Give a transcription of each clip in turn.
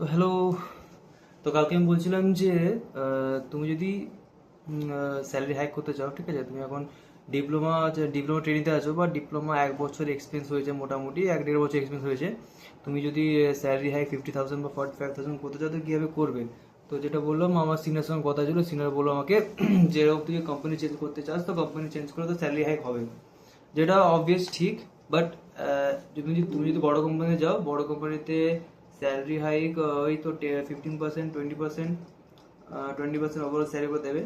তো হ্যালো। তো কালকে আমি বলছিলাম যে তুমি যদি স্যালারি হাইক করতে চাও, ঠিক আছে, তুমি এখন ডিপ্লোমা ট্রেনিংতে আছো বা ডিপ্লোমা 1 বছর এক্সপিরিয়েন্স হয়েছে, মোটামুটি 1-1.5 বছর এক্সপিরিয়েন্স হয়েছে। তুমি যদি স্যালারি হাইক 50,000 বা 45,000 করতে চাও তো কীভাবে করবে? তো যেটা বললাম, আমার সিনিয়র সঙ্গে কথা ছিল, সিনিয়র বললো আমাকে যেরকম তুই কোম্পানি চেঞ্জ করতে চাস তো কোম্পানি চেঞ্জ করে তো স্যালারি হাইক হবে, যেটা অবভিয়াস ঠিক। বাট তুমি যদি বড় কোম্পানিতে যাও, বড় কোম্পানিতে স্যালারি হাইক ওই তো 15%, 20%, 20% ওভারঅল স্যালারি করে দেবে।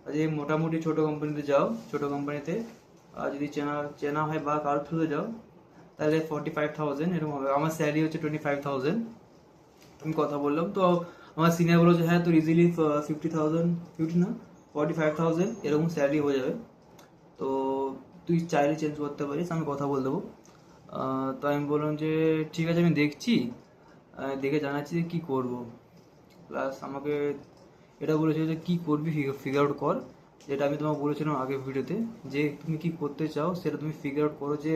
আর যদি মোটামুটি ছোট কোম্পানিতে যাও, ছোট কোম্পানিতে যদি চেনা চেনা হয় বা কারোর থ্রুতে যাও, তাহলে 45,000 এরকম হবে। আমার স্যালারি হচ্ছে 25,000। আমি কথা বললাম তো আমার সিনিয়র বললো যে হ্যাঁ তোর ইজিলি 50,000, 50 না 45,000 এরকম স্যালারি হয়ে যাবে। তো তুই চাইলে চেঞ্জ করতে পারিস, আমি কথা বলে দেবো। তো আমি বললাম যে ঠিক আছে, আমি দেখছি, দেখে জানাচ্ছি যে কী করবো। প্লাস আমাকে এটা বলেছে যে কী করবি ফিগার আউট কর, যেটা আমি তোমাকে বলেছিলাম আগের ভিডিওতে, যে তুমি কি করতে চাও সেটা তুমি ফিগার আউট করো। যে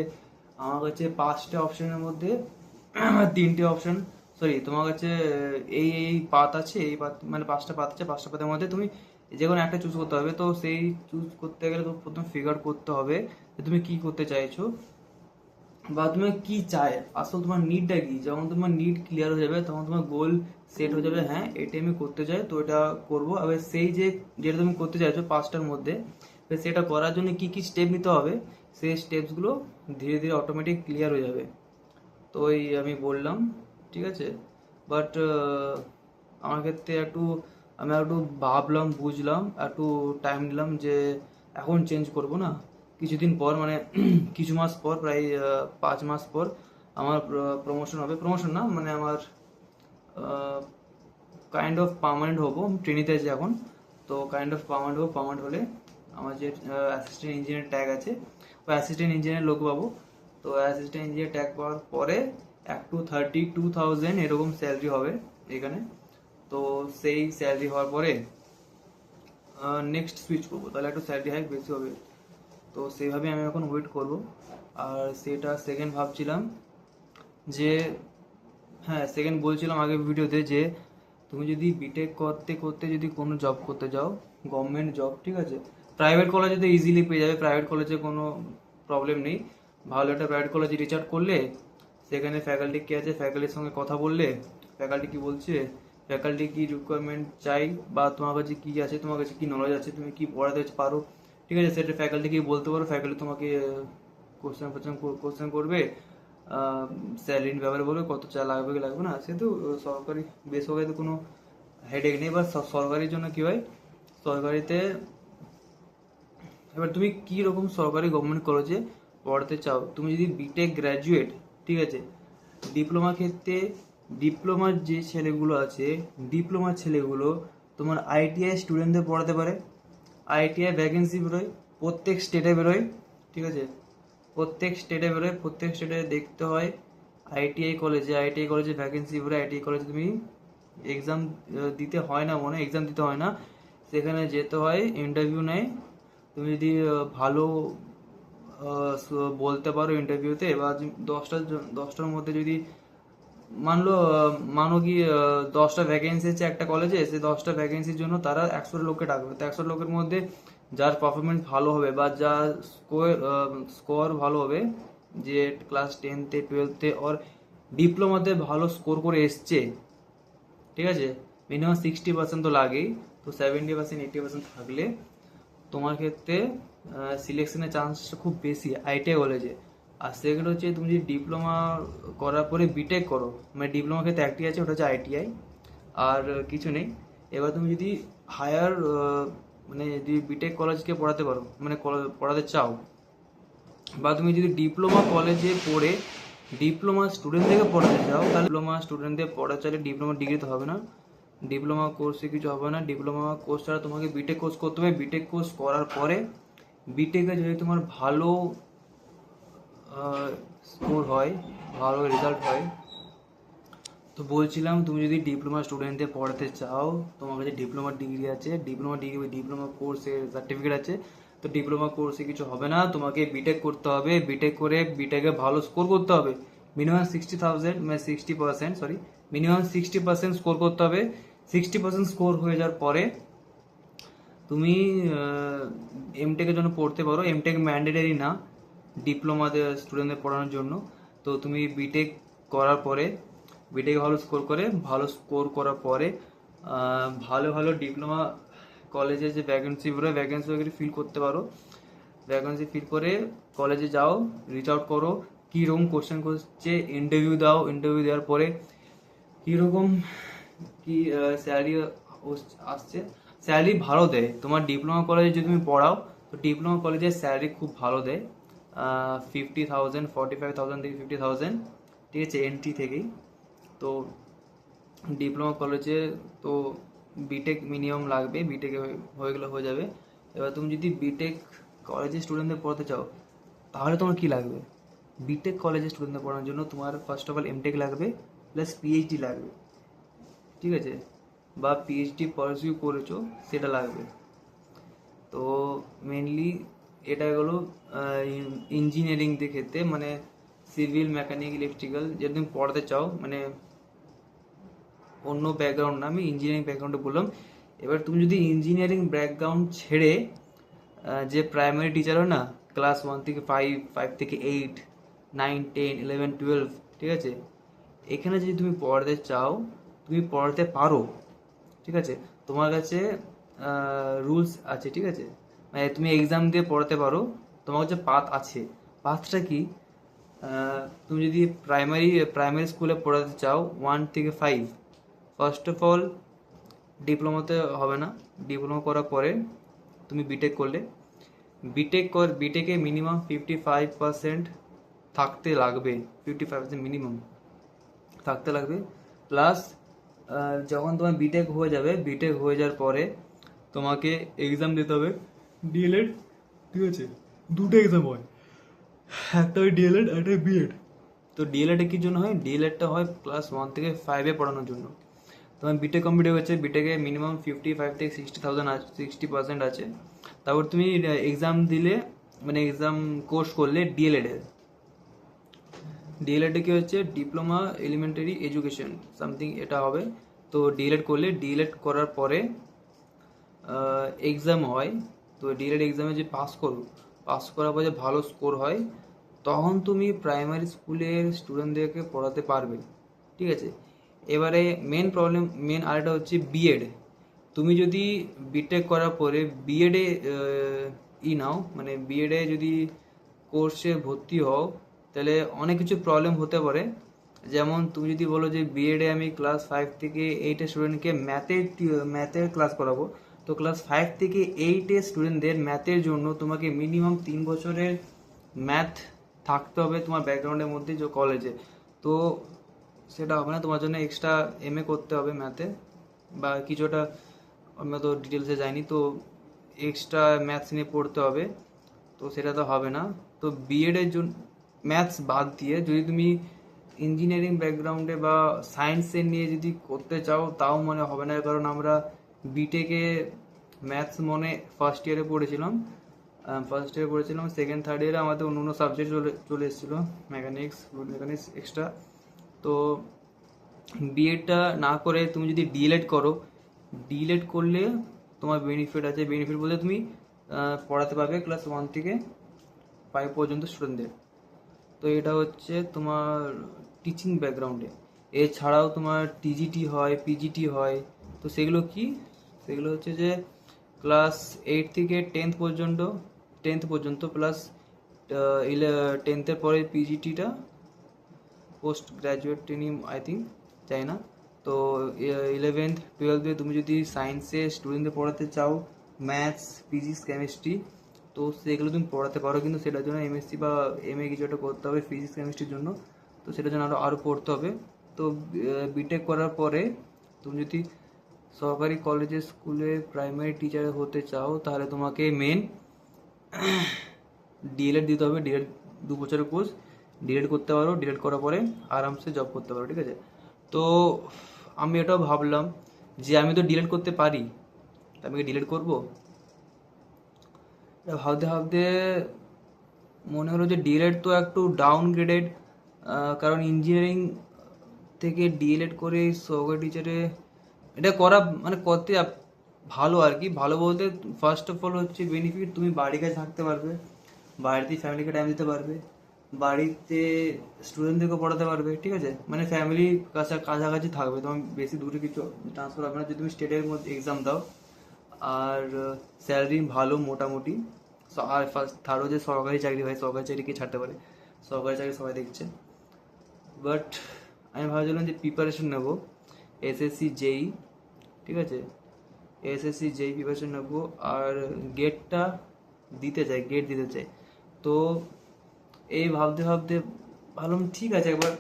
আমার কাছে 5টা অপশনের মধ্যে 3টে অপশন, সরি, তোমার কাছে এই এই পাত আছে, এই পাত মানে 5টা পাত আছে, 5টা পাতের মধ্যে তুমি যে কোনো একটা চুজ করতে হবে। তো সেই চুজ করতে গেলে তো প্রথম ফিগার আউট করতে হবে যে তুমি কি করতে চাইছো বা তুমি কি চাই, আসল তোমার নিডটা কি। যখন তোমার নিড ক্লিয়ার হয়ে যাবে তখন তোমার গোল সেট হয়ে যাবে, হ্যাঁ এটা আমি করতে চাই তো এটা করবো। এবার সেই যেটা তুমি করতে চাইছো 5টার মধ্যে, সেটা করার জন্য কি কি স্টেপ নিতে হবে, সেই স্টেপসগুলো ধীরে ধীরে অটোমেটিক ক্লিয়ার হয়ে যাবে। তো ওই আমি বললাম, ঠিক আছে। বাট আমার ক্ষেত্রে আমি একটু ভাবলাম, বুঝলাম, একটু টাইম নিলাম যে এখন চেঞ্জ করব না, কিছুদিন পর, মানে কিছু মাস পর, প্রায় 5 মাস পর আমার প্রমোশন হবে। প্রমোশন না, মানে আমার কাইন্ড অফ পার্মানেন্ট হবো। আমি ট্রেনিতে আছি এখন, তো কাইন্ড অফ পার্মানেন্ট হবো। পার্মানেন্ট হলে আমার যে অ্যাসিস্ট্যান্ট ইঞ্জিনিয়ার ট্যাগ আছে, ওই অ্যাসিস্ট্যান্ট ইঞ্জিনিয়ার লোক পাবো। তো অ্যাসিস্ট্যান্ট ইঞ্জিনিয়ার ট্যাগ পাওয়ার পরে 32,000 এরকম স্যালারি হবে এখানে। তো সেই স্যালারি হওয়ার পরে নেক্সট সুইচ করবো, তাহলে একটু স্যালারি হাইক বেশি হবে। তো সেইভাবে আমি এখন ওয়েট করব। আর সেটা সেকেন্ড ভাবছিলাম যে, হ্যাঁ সেকেন্ড বলছিলাম আগের ভিডিওতে যে তুমি যদি বিটেক করতে করতে যদি কোনো জব করতে যাও, গভর্নমেন্ট জব, ঠিক আছে, প্রাইভেট কলেজে তো ইজিলি পেয়ে যাবে, প্রাইভেট কলেজে কোনো প্রবলেম নেই। ভালো একটা প্রাইভেট কলেজে রিচ আউট করলে, সেখানে ফ্যাকাল্টি কে আছে, ফ্যাকাল্টির সঙ্গে কথা বললে, ফ্যাকাল্টি কি বলছে, ফ্যাকাল্টি কি রিকোয়ারমেন্ট চাই, বা তোমার কাছে কি আছে, তোমার কাছে কি নলেজ আছে, তুমি কি পড়াতে পারো, ঠিক আছে, সেটা ফ্যাকাল্টিকে বলতে পারো। ফ্যাকাল্টি তোমাকে কোশ্চেন করবে, স্যালারির ব্যাপারে বলবে কত চা লাগবে কি লাগবে না। সে তো সরকারি, বেসরকারিতে কোনো হেডেক নেই। বা সরকারির জন্য কি হয়, সরকারিতে এবার তুমি কি রকম সরকারি গভর্নমেন্ট কলেজে পড়তে চাও। তুমি যদি বিটেক গ্র্যাজুয়েট, ঠিক আছে, ডিপ্লোমা ক্ষেত্রে ডিপ্লোমার যে ছেলেগুলো আছে, ডিপ্লোমার ছেলেগুলো তোমার আইটিআই স্টুডেন্টদের পড়াতে পারে। আইটিআই ভ্যাকেন্সি বেরোয়, প্রত্যেক স্টেটে বেরোয়, ঠিক আছে, প্রত্যেক স্টেটে বেরোয়, প্রত্যেক স্টেটে দেখতে হয়। আইটিআই কলেজে ভ্যাকেন্সি বেরোয়। আইটিআই কলেজে তুমি এক্সাম দিতে হয় না, এক্সাম দিতে হয় না, সেখানে যেতে হয়, ইন্টারভিউ নেয়। তুমি যদি ভালো বলতে পারো ইন্টারভিউতে, বা 10টার মধ্যে যদি মানো কি 10টা ভ্যাকেন্সি আছে একটা কলেজে, সেই 10টা ভ্যাকেন্সির জন্য তারা 100 লোককে ডাকবে। তো 100 লোকের মধ্যে যার পারফরমেন্স ভালো হবে বা যার স্কোর ভালো হবে, যে ক্লাস 10তে 12তে ওর ডিপ্লোমাতে ভালো স্কোর করে এসছে, ঠিক আছে, মিনিমাম 60% তো লাগেই, তো 70%, 80% থাকলে তোমার ক্ষেত্রে সিলেকশনের চান্সটা খুব বেশি আইটিআই কলেজে। আর সেগুলো হচ্ছে তুমি যদি ডিপ্লোমা করার পরে বিটেক করো, মানে ডিপ্লোমা ক্ষেত্রে একটি আছে, ওটা হচ্ছে আইটিআই, আর কিছু নেই। এবার তুমি যদি হায়ার মানে যদি বিটেক কলেজকে পড়াতে পারো, মানে পড়াতে চাও, বা তুমি যদি ডিপ্লোমা কলেজে পড়ে ডিপ্লোমা স্টুডেন্টদেরকে পড়াতে চাও, তাহলে ডিপ্লোমা স্টুডেন্টদের পড়া চাইলে ডিপ্লোমা ডিগ্রি তো হবে না, ডিপ্লোমা কোর্সে কিছু হবে না। ডিপ্লোমা কোর্স ছাড়া তোমাকে বিটেক কোর্স করতে হবে। বিটেক কোর্স করার পরে বিটেকে যদি তোমার ভালো স্কোর হয়, ভালো রেজাল্ট হয়, তো বলছিলাম তুমি যদি ডিপ্লোমা স্টুডেন্টদের পড়াতে চাও, তোমার কাছে ডিপ্লোমা ডিগ্রি আছে, ডিপ্লোমা কোর্সের সার্টিফিকেট আছে, তো ডিপ্লোমা কোর্সে কিছু হবে না, তোমাকে বিটেক করতে হবে। বিটেক করে বিটেকে ভালো স্কোর করতে হবে, মিনিমাম 60,000, মানে 60%, সরি মিনিমাম 60% স্কোর করতে হবে। 60% স্কোর হয়ে যাওয়ার পরে তুমি এমটেকের জন্য পড়তে পারো। এমটেক ম্যান্ডেটারি না ডিপ্লোমাতে স্টুডেন্টদের পড়ানোর জন্য। তো তুমি বিটেক করার পরে, বিটেকে ভালো স্কোর করার পরে ভালো ভালো ডিপ্লোমা কলেজে যে ভ্যাকেন্সি বেরোয়, ভ্যাকেন্সি ফিল করতে পারো। ভ্যাকেন্সি ফিল করে কলেজে যাও, রিচ আউট করো, কীরকম কোশ্চেন করছে, ইন্টারভিউ দাও। ইন্টারভিউ দেওয়ার পরে কীরকম কি স্যালারি আসছে। স্যালারি ভালো দেয়। তোমার ডিপ্লোমা কলেজে যদি তুমি পড়াও, তো ডিপ্লোমা কলেজের স্যালারি খুব ভালো দেয়। 50,000, 45,000 থেকে 50,000, ঠিক আছে, এন্ট্রি থেকেই। তো ডিপ্লোমা কলেজে তো বিটেক মিনিমাম লাগবে, বিটেকে হয়ে গেলে হয়ে যাবে। এবার তুমি যদি বিটেক কলেজের স্টুডেন্টদের পড়াতে চাও, তাহলে তোমার কি লাগবে? বিটেক কলেজের স্টুডেন্টদের পড়ানোর জন্য তোমার ফার্স্ট অফ অল এমটেক লাগবে, প্লাস পিএইচডি লাগবে, ঠিক আছে, বা পিএইচডি পারসিউ করেছো সেটা লাগবে। তো মেনলি এটা হলো ইঞ্জিনিয়ারিংদের ক্ষেত্রে, মানে সিভিল, মেকানিক, ইলেকট্রিক্যাল যদি তুমি পড়াতে চাও, মানে অন্য ব্যাকগ্রাউন্ড না, আমি ইঞ্জিনিয়ারিং ব্যাকগ্রাউন্ডে বললাম। এবার তুমি যদি ইঞ্জিনিয়ারিং ব্যাকগ্রাউন্ড ছেড়ে যে প্রাইমারি টিচার হয় না, ক্লাস 1 থেকে 5, 5 থেকে 8, 9, 10, 11, 12, ঠিক আছে, এখানে যদি তুমি পড়াতে চাও, তুমি পড়াতে পারো, ঠিক আছে। তোমার কাছে রুলস আছে, ঠিক আছে, মানে তুমি এক্সাম দিয়ে পড়াতে পারো। তোমার কাছে পাথ আছে। পাথটা কি? তুমি যদি প্রাইমারি স্কুলে পড়াতে চাও 1 থেকে 5, ফার্স্ট অফ অল ডিপ্লোমাতে হবে না। ডিপ্লোমা করার পরে তুমি বিটেক করলে, বিটেকে মিনিমাম 55% থাকতে লাগবে। 55% মিনিমাম থাকতে লাগবে। প্লাস যখন তোমার বিটেক হয়ে যাবে, বিটেক হয়ে যাওয়ার পরে তোমাকে এক্সাম দিতে হবে ডিএলএড, ঠিক আছে। দুটো এক্সাম হয়, একটা হয় ডিএলএড, একটা বিএড। তো ডিএলএড কি জন্য হয়? ডিএলএডটা হয় ক্লাস 1 থেকে 5-এ পড়ানোর জন্য। তোমার বিটেক কমপ্লিট হয়ে গেছে, বিটেকে মিনিমাম 55 থেকে 60,000 আছে, 60% আছে। তারপর তুমি এক্সাম দিলে, মানে এক্সাম কোর্স করলে ডিএলএডের। ডিএলএডে কি হচ্ছে? ডিপ্লোমা এলিমেন্টারি এডুকেশন সামথিং এটা হবে। তো ডিএলএড করলে, ডিএলএড করার পরে এক্সাম হয়। তো ডিএলএড এক্সামে যে পাস করার পর যে ভালো স্কোর হয়, তখন তুমি প্রাইমারি স্কুলের স্টুডেন্টদেরকে পড়াতে পারবে, ঠিক আছে। এবারে মেন আরেকটা হচ্ছে বিএড। তুমি যদি বিটেক করার পরে বিএডে নাও, মানে বিএডে যদি কোর্সে ভর্তি হও, তাহলে অনেক কিছু প্রবলেম হতে পারে। যেমন তুমি যদি বলো যে বিএডে আমি ক্লাস 5 থেকে 8-এর স্টুডেন্টকে ম্যাথের ক্লাস করাবো, তো ক্লাস 5 থেকে 8-এর স্টুডেন্টদের ম্যাথের জন্য তোমাকে মিনিমাম 3 বছরের ম্যাথ থাকতে হবে তোমার ব্যাকগ্রাউন্ডের মধ্যে যে কলেজে। তো সেটা হবে না, তোমার জন্য এক্সট্রা এমএ করতে হবে ম্যাথে, বা কিছুটা, আমরা তো ডিটেলসে যাইনি, তো এক্সট্রা ম্যাথস নিয়ে পড়তে হবে। তো সেটা তো হবে না। তো বিএডের জন্য ম্যাথস বাদ দিয়ে যদি তুমি ইঞ্জিনিয়ারিং ব্যাকগ্রাউন্ডে বা সায়েন্সের নিয়ে যদি করতে চাও, তাও মনে হবে না, কারণ আমরা বিটেকে ম্যাথস মনে ফার্স্ট ইয়ারে পড়েছিলাম, সেকেন্ড থার্ড ইয়ারে আমাদের অন্য অন্য সাবজেক্ট চলে এসেছিলো, মেকানিক্স এক্সট্রা। তো বিএডটা না করে তুমি যদি ডিএলএড করো, ডিএলএড করলে তোমার বেনিফিট আছে। বেনিফিট বলতে তুমি পড়াতে পারবে ক্লাস 1 থেকে 5 পর্যন্ত স্টুডেন্টদের। তো এটা হচ্ছে তোমার টিচিং ব্যাকগ্রাউন্ডে। এছাড়াও তোমার টিজিটি হয়, পিজিটি হয়। তো সেগুলো হচ্ছে যে ক্লাস 8 থেকে 10th পর্যন্ত প্লাস 10th-এর পরে পিজিটিটা, post graduate training I think, চাই না। তো 11th 12th-এ তুমি যদি সায়েন্সে স্টুডেন্টদের পড়াতে চাও, ম্যাথস, ফিজিক্স, কেমিস্ট্রি, তো সেগুলো তুমি পড়াতে পারো, কিন্তু সেটার জন্য এমএসসি বা এমএ কিছু একটা করতে হবে ফিজিক্স কেমিস্ট্রির জন্য। তো সেটার জন্য আরও পড়তে হবে। তো বিটেক করার পরে তুমি যদি সরকারি কলেজে স্কুলে প্রাইমারি টিচার হতে চাও, তাহলে তোমাকে মেন ডিএলএড দিতে হবে। ডিএলএড 2 বছরের কোর্স, ডিএলএড করতে পারো। ডিএলএড করার পরে আরামসে জব করতে পারো, ঠিক আছে। তো আমি এটাও ভাবলাম যে আমি তো ডিএলএড করতে পারি, আমি কি ডিএলএড করবো? ভাবতে ভাবতে মনে হলো যে ডিএলএড তো একটু ডাউন গ্রেডেড, কারণ ইঞ্জিনিয়ারিং থেকে ডিএলএড করে সহকারী টিচারে এটা করা মানে করতে ভালো আর কি। ভালো বলতে ফার্স্ট অফ অল হচ্ছে বেনিফিট, তুমি বাড়ির কাছে থাকতে পারবে, বাড়িতে ফ্যামিলিকে টাইম দিতে পারবে, বাড়িতে স্টুডেন্টদেরকে পড়াতে পারবে, ঠিক আছে, মানে ফ্যামিলির কাছাকাছি থাকবে, তোমার বেশি দূরে কিছু ট্রান্সফার হবে না যদি তুমি স্টেটের মধ্যে এক্সাম দাও। আর স্যালারি ভালো মোটামুটি। আর ফার্স্ট থার্ড হচ্ছে সরকারি চাকরি, হয় সরকারি চাকরি কে ছাড়তে পারে, সরকারি চাকরি সবাই দেখছে। বাট আমি ভাবছিলাম যে প্রিপারেশন নেবো এসএসসি জেই, ঠিক আছে, এসএসসি জেই প্রিপারেশন নেবো, আর গেটটা গেট দিতে চাই। তো এই ভাবতে ভাবতে ভাবলাম ঠিক আছে একবার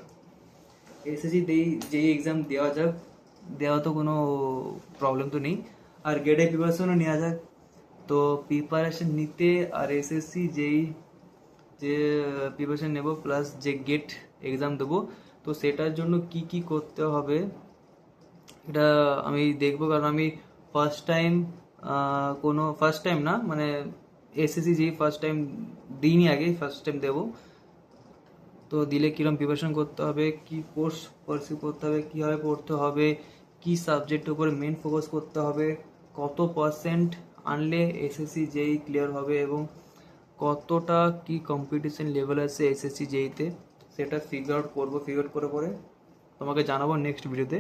এসএসসি যেই এক্সাম দেওয়া যাক, দেওয়া তো কোনো প্রবলেম তো নেই, আর গেটে প্রিপারেশনও নেওয়া যাক। তো প্রিপারেশন নিতে আর এসএসসি যে প্রিপারেশন নেব প্লাস যে গেট এক্সাম দেবো, তো সেটার জন্য কি কি করতে হবে এটা আমি দেখবো। কারণ আমি ফার্স্ট টাইম না, মানে এসএসসি যেই ফার্স্ট টাইম দিইনি, আগে ফার্স্ট টাইম দেবো। তো দিলে কীরকম প্রিপারেশন করতে হবে, কি কোর্স পারসিউ করতে হবে, কীভাবে পড়তে হবে, কি সাবজেক্টের উপরে মেন ফোকাস করতে হবে, কত পার্সেন্ট আনলে এসএসসি যেই ক্লিয়ার হবে, এবং কতটা কি কম্পিটিশন লেভেল আছে এসএসসি যেইতে, সেটা ফিগার আউট করবো। ফিগার আউট করে পরে তোমাকে জানাবো নেক্সট ভিডিওতে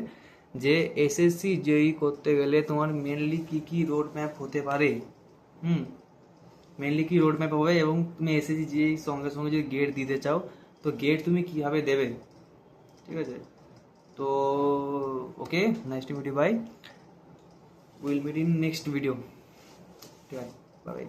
যে এসএসসি যেই করতে গেলে তোমার মেনলি কি কি রোড ম্যাপ হতে পারে, মেনলি কি রোড ম্যাপ হবে, এবং তুমি এসএসসি যেই সঙ্গে সঙ্গে যদি গেট দিতে চাও তো গেট তুমি কিভাবে দেবে, ঠিক আছে। তো okay, nice to meet you, bye, will meet in next video, ঠিক আছে, বাই বাই।